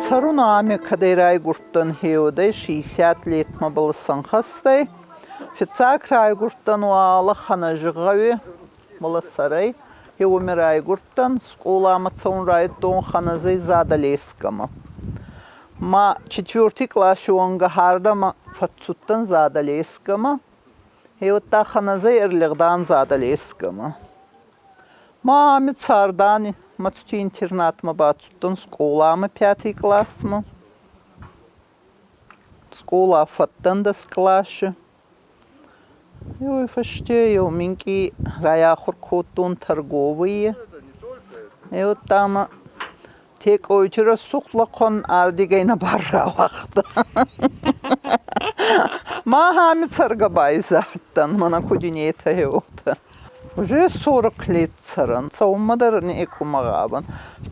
Царун ами кадайрай гурттан хеудай 60 лет мабалысан хастай. Фицак рай гурттан уала ханажыгави баласарай. Хеумирай гурттан скулама цаун райттон ханазай Задалескмæ. Ма 4 класс уанга хардама фатсуттан Задалескмæ. Хеутта ханазай эрлигдан Задалескмæ. Ма ами цардани мацути интернат ма бацуттан скулама 5 класс ма. Скула фаттан дас классе. Я verstehe, минки раяхур коттун торговые. И вот там Текъойты рассуклахон ардигайна барра вахта. Махами царгабай заттан, мана кудинета еота. Уже 40 лет царан, цаумадар не экумагабан.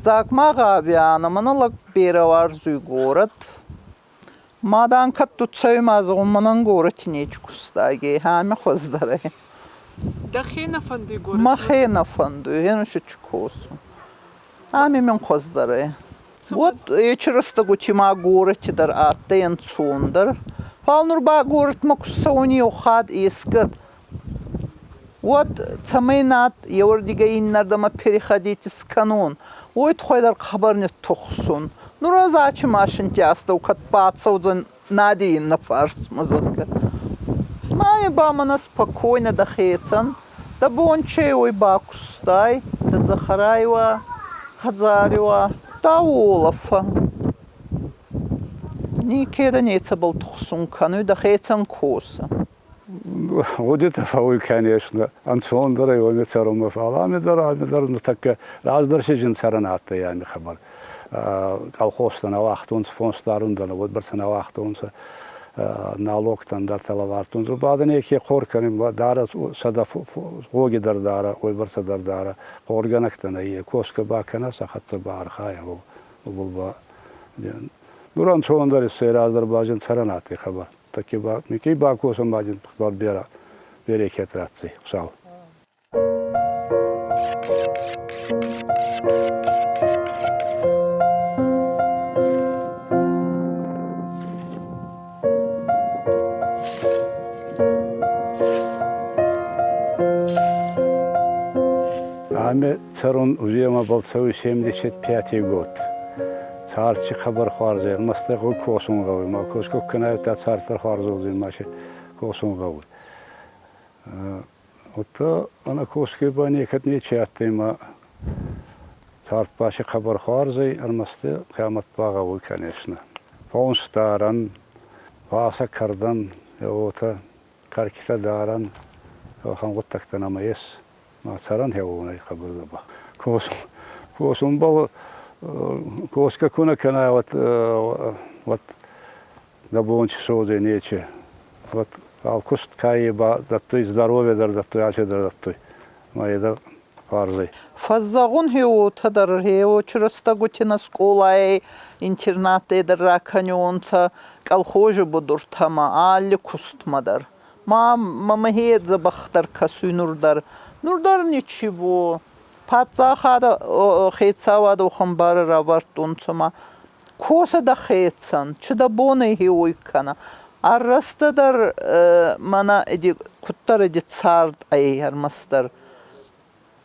Так магабяна, мана лакбера варзуй город. Мадан катту цаймазгун манан город нечкустаги, хами хоздаре. Да хена фанду город? Ма хена фанду, хена шичкосу. Ами мен хоздаре. Вот через-то гучима город дар аттен цундар. Палнурба город максауни ухад искат. Вот Цәмән еврдигайннардама переходите с канон. Ой, тхойдар хабарне тухсун. Ну разачи машин тяста укат пацаудзан надиин на фарс мазырка. Мами бамана спокойно дахецан. Да бончей ой бакустай. Да захараева, хадзарева, да олафа. Никеда неца был тухсун кану дахецан коса. Ходит фауй, конечно. Ансондара его мецаром фала, амидар, ну так раздарши жин саранатта я ми хабар. Колхозтан авахтунс, фонстарундан, вот барсан авахтунс, налогтан дар талавартунс. Бадан еки корканим дара сада гоги дара, ой барса дара, корганактан ие коска бакана сахатта бар хәйху булба. Дуран сондар ise Azerbaycan saranatı xabar. Taki bak, miki bakıyorsun bacın xabar bera bereket ratsı. Sağ ol. Ами царун узема болсау 75 год. Царчи хабар хварзел, масте гол косунгавы, ма коско канавта цартар хварзолдин маши косунгавы. Отто ана коски бани катне чаттыма царт баши хабар хварзай, армасте кыямат багавы, конечно. Фонстаран, васа кардан, ота каркита даран, хан готтактан амаес, ма царан хевунай хабарда ба. Косун бал Коска куна кана вот добончи соды нече. Вот алкуст кайба даттой здоровье дар даттой аче дар даттой. Майда фарзы. Фаззагун хеу тадар хеу чраста гутина сколай интернаты дар раканьонца колхозы будур тама алли кустмадар. Мама хед забахтар касуй нурдар. Нурдар ничего. Патса хада хейцава до хамбар равартун цума коса да хейцан чуда боны хеуйкана аррастадар мана эди куттар эди цард ай армастар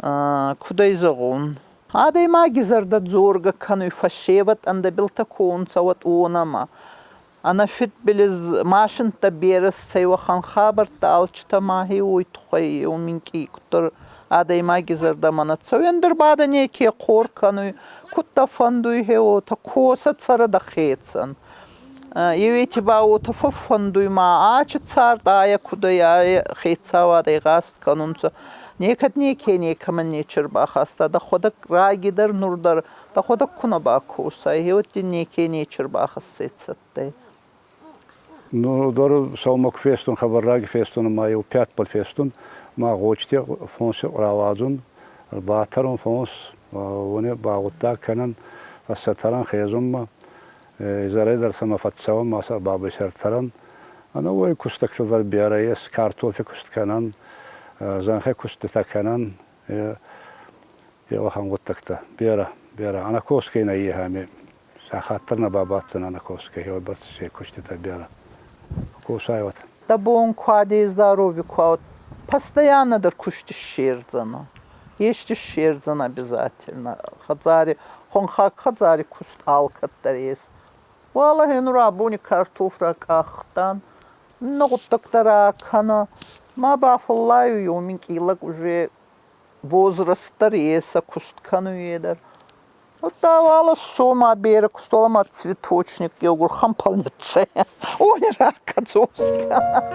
кудай загун адай магизарда зорга кануй фашеват анда билта конца вот онама ана фит билиз машин та берес сайва хан хабар талчта махи ой тхәй уминки куттар адай магизарда мана цәвендер бада неке коркану кутта фандуй хео та коса цара да хецан евети бау та фандуй ма ач цар дая кудая хецава да гаст канунца некат неке некаман нечер бахаста да хода рагидар нурдар да хода куна ба коса хеоти неке нечер бахасцетсатте. Ну дор салмак фестун хабарраги фестун маю 5 пол фестун ма гочте фонс равазун батарун фонс воне багутта канан асатаран хезумма изаредар сама фатсавам маса бабы шартаран ана ой кустактар биарайс картофе кустканан занхе кусттаканан я хан готтакта бера ана коскейна ехами сахаттырна бабатсына на коска его барсы кушти табера кушай вот Да бон квади здоровье квад постоянно дар кушти шерзана. Есть шерзан обязательно. Хазари хонхак хазари куст алкаттарес. Вала хенура буни картофра кахтан. Ну доктора кана. Ма бафаллаю юмин килак уже возраст стареса куст кану едер. Вот давала сома берег, кустолама цветочник, я говорю, хампалнице. Ой, рака зоска.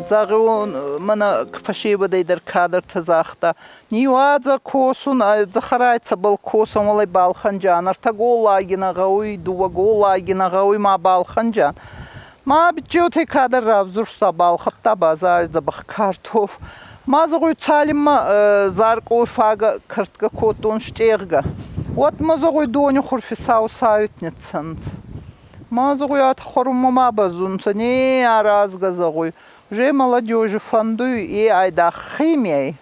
Загон мана фашиба дейдер кадр тазахта. Ниуаза косун захарайца был косом олай балханжан. Артаголагина гауи дуа голагина гауи ма балханжан. Ма биджоте кадр равзурста балхатта базар забах картоф. Ма загуй цалима заркой фага картка котон штерга. Вот ма загуй доню хурфисау саютницанц. Ма загуй от хорума базунца не аразга загуй. Уже молодежи фандую и айда химией.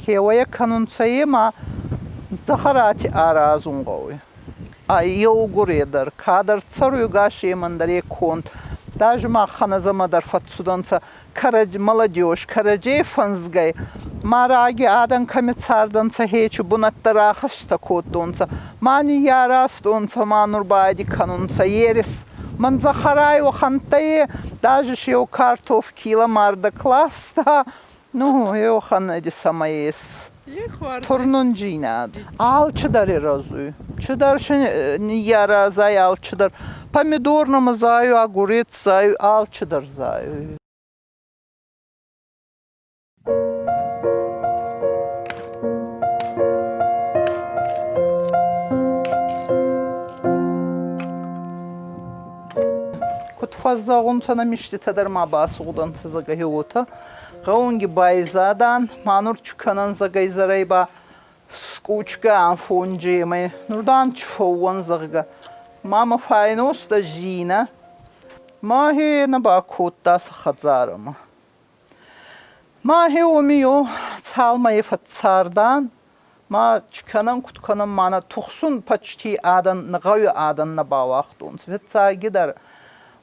Кевая канунцаема захарати аразунгой. А йогуредер кадр царю гаши мандаре конт. Даже махана замадар фатсуданца караж молодежь караже фанзгай. Мараги адан камицарданца хечу бунаттарахашта котонца. Мани ярастонца манурбайди канунца ерес. Man захараю хантае, даже шео картоф кила марда класта, ну, ео ханеди самаес. Турнунджинад. Алчыдар разую. Чыдар не яра зай алчыдар. Помидор намазаю, огурец заю, алчыдар заю. Фаззагун сана мишти тадар ма басудан цагаһиота гаунги байзадан манур чуканан загайзарайба скучка анфонжеме нурдан чфован зага мама файнос да жина махе на бакота сахазарама махе омио цалмай фатсардан ма чуканан кутканан мана тухсун почти адан нагаю адан на бавахтун светсагидар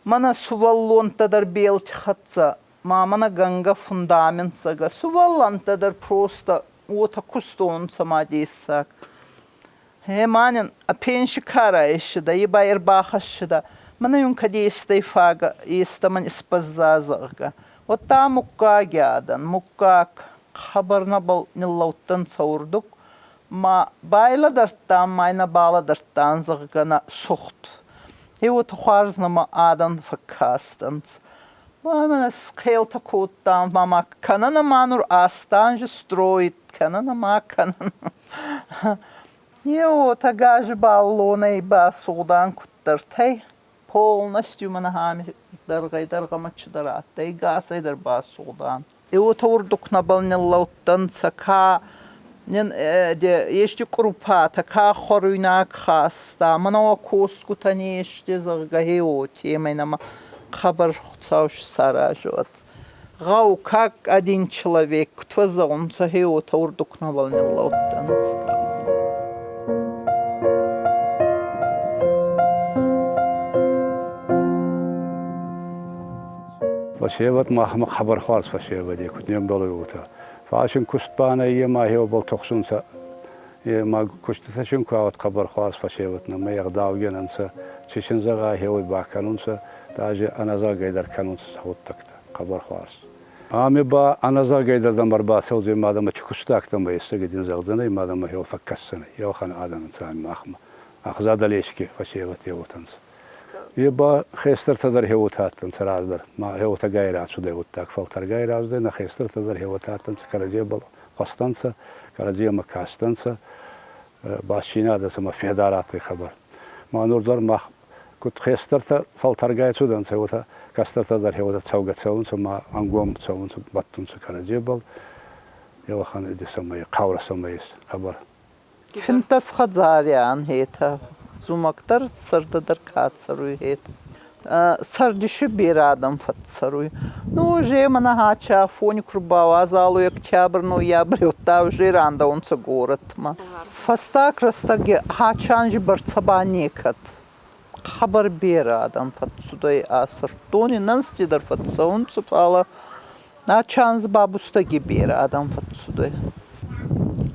Мана суваллонтадар белтихатса, мамана ганга фундаментсага, суваллонтадар просто ота кустонца мадиссак. Манин апенши караеши да, еба ирбахаши да, мана юнка дейстай фага, истаман испаззазага. Вот та мукка гядан, муккак, хабарна был ниллауттан цаурдук, ма байладартан, майна баладартан загана сухт. И вот хуарзнама адан факастанц. Мама скелта коттан, мама канана манур астан же строит, канана макан. И вот агаж баллона и басудан куттартай. Полностью манахами даргамачдарата и гасайдар басудан. И вот урдук набалниллауттан цака. Ještě krupa, taká choruňák chasta, mano kosku tani ještě zargahioti, jmenama khabar chcauš saražovat. Гау, как один человек, кто за он загиот, урдук навалнил лаутанц. Фашеват махма хабар хвалс фашевади, кутнем долуюта. Фашин кустбана ема хео бол тохсунса, ема кустасашин куават хабар хвалс фашеватна, ма ягдаугенанса, чешинзага хео баканунса, даже аназа гайдар канунса хоттакта, хабар хвалс. Ами ба аназа гайдардан барбасыл зем адама чукустактан ба естегедин залдана, ема адама хео факкассана, хео хан адананса махма. Ах Задалескі фашеват хеотанса. Еба хестер тадар хеотаттан сараздар. Ма хеота гайрат суда хеоттак фалтар гайразды, на хестер тадар хеотаттан караджия бал хостанса, караджия макастанса, басчинадаса ма федераты хабар. Ма нурдар мах кут хестер та фалтар гайрат судан хеота кастер тадар хеота цауга цаунса ма ангом цаунса баттунса караджия бал. Елахан эдисамай, қаврасамайс хабар. Финтас хазариан хета. зумактар сырдыдыр кацаруй хет. Сардиши берадам фатцаруй. Ну, уже мана хача фони курбава залу октябрь, ноябрь, оттав уже ранда онца город ма. Фастак растаги хачанж барцаба некат. Хабар берадам фатцудой асыртони нанстидар фатцаунцу фала. Хачанз бабустаги берадам фатцудой.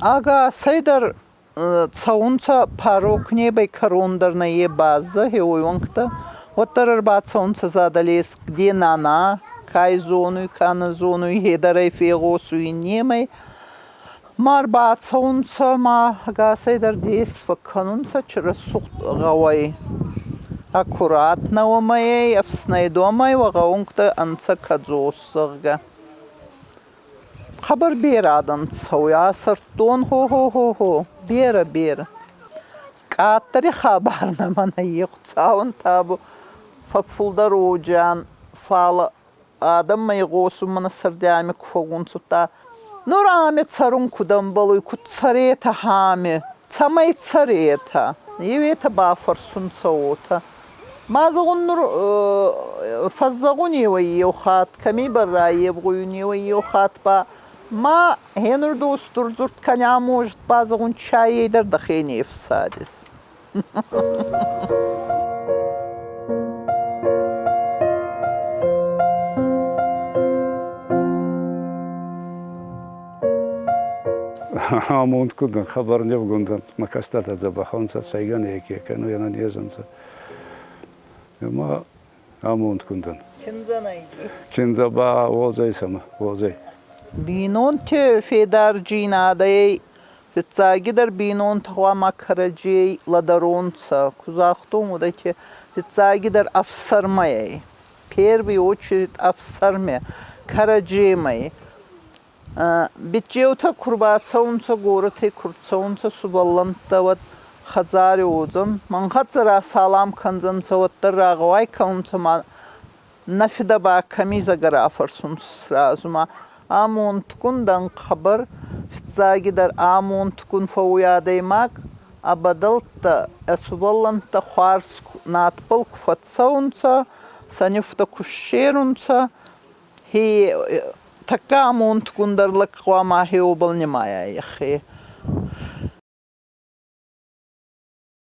Ага сайдар цаунца парок небай корондар на е база хеойонкта. Оттарар бацаунца Задалеск, где нана, кай зону, кана зону, хедарай фегосу и немай. Мар бацаунца ма гасайдар действа канунца через сухт гавай. Аккуратно омай, авснайдомай, вагаункта анца кадзосырга. Хабар берадан цауй, асыртон хо-хо-хо-хо, бера. Каттари хабарна мана еқцаун табу. Фапфулдар оджан, фала адам майгосу мана сардями куфагунцута. Нурами царун кудан балуй, кут царета хами, цамай царета. Евета бафарсун цаота. Мазагун нур фазагун ева еухат, ками барра евгуюн ева еухат ба. Ма хенур достур зурт коня может базагун чай ейдар дахени ефсадис. Амунд кудан хабар не вгундан макастата забахонца сайган еке кану яна нежанца. Ма амунд кундан. Чинза ба возай сама возай. Бинонтæ федар джинадай фицагидар бинонтæ хвама караджей ладаронца кузахтом удайте фицагидар афсармай. Первый очередь афсарме караджемай. Битжеута курбацаунца город и курцаунца субалланта вот хазари озам. Манхатзара салам канзанца вот тарагвай каунца ма нафидаба камиза гарафарсун сразу ма. Амон ткундан хабар фицагидар амон ткун фауядаймак абадалта субалланта хварс натпал куфатсаунца санифта кушерунца хи така амон ткундар лаквама хеобал немая яхе.